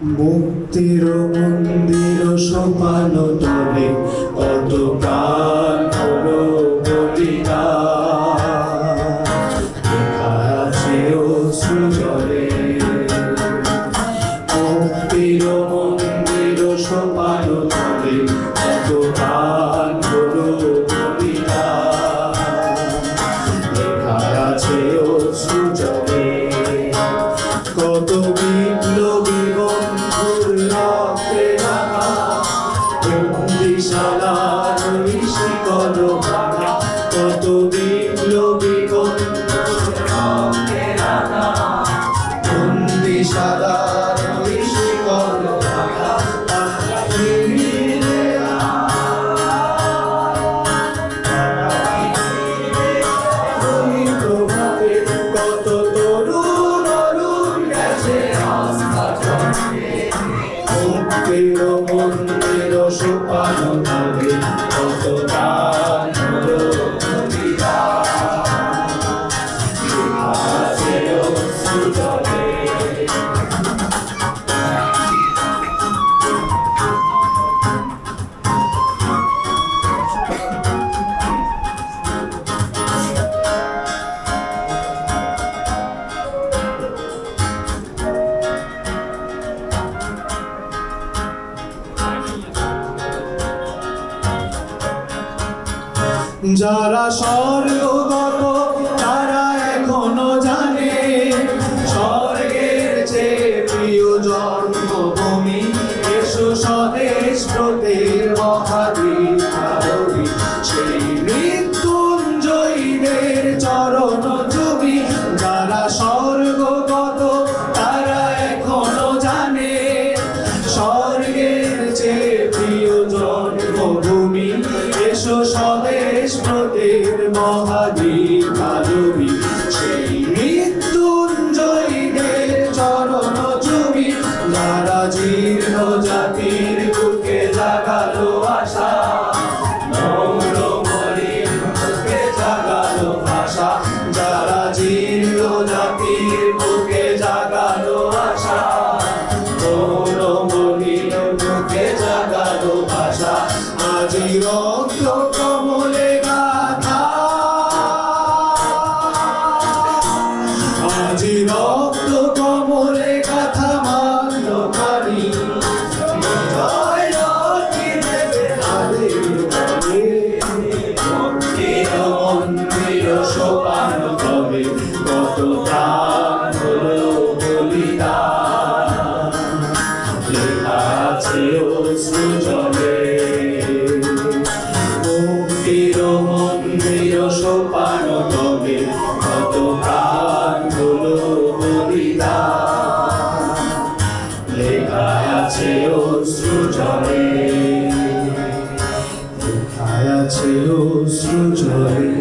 মুক্তির মন্দির সোপান তলে কত প্রাণ হলো বলিদান, লেখা আছে অশ্রু জলে। মুক্তির মন্দির সোপান তলে কত প্রাণ হলো বলিদান, লেখা আছে অশ্রু জলে। কত বিপ্লবী বন্ধুর রক্তে রাঙা বন্দিশালার ওই শিকল ভাঙা, কত বিপ্লবী বন্ধুর রক্তে রাঙা বন্দিশালার ওই শিকল ভাঙা। কত তরুণ অরুণ গেছে মুক্তির মন্দির সোপান তলে কত প্রাণ হলো বলিদান, লেখা আছে অশ্রু জলে। যারা স্বর্গগত তারা এখনো জানে স্বর্গের চেয়ে প্রিয় জন্মভূমি, এসো স্বদেশ ব্রতের মহাবীর কারবি, সেই মৃত্যুঞ্জয়ীদের চরণ চুমি। যারা স্বর্গগত তারা এখনো জানে স্বর্গের চেয়ে প্রিয় জন্মভূমি, এসো স্বদেশ ব্রতের মহাবীর কারবি, সেই মৃত্যুঞ্জয়ীদের চরণ চুমি। যারা জীর্ণ জাতির বুকে জাগালো আশা, নম্র মলিন বুকে জাগালো ভাষা। যারা জীর্ণ জাতির বুকে জাগালো আশা, নম্র মলিন বুকে জাগালো ভাষা। আজি রক্ত কমলে গাথা, আজি রক্ত কমলে গাথা মান্য করি, বিজয় লক্ষ্মী দেবে তাদের বলে। মুক্তির মন্দির সোপান তলে কত প্রাণ হলো বলিদান, লেখা আছে অশ্রু জলে। মুক্তির মন্দির সোপান তলে কত প্রাণ হলো বলিদান, লেখা আছে অশ্রু জলে, লেখা আছে অশ্রু জলে।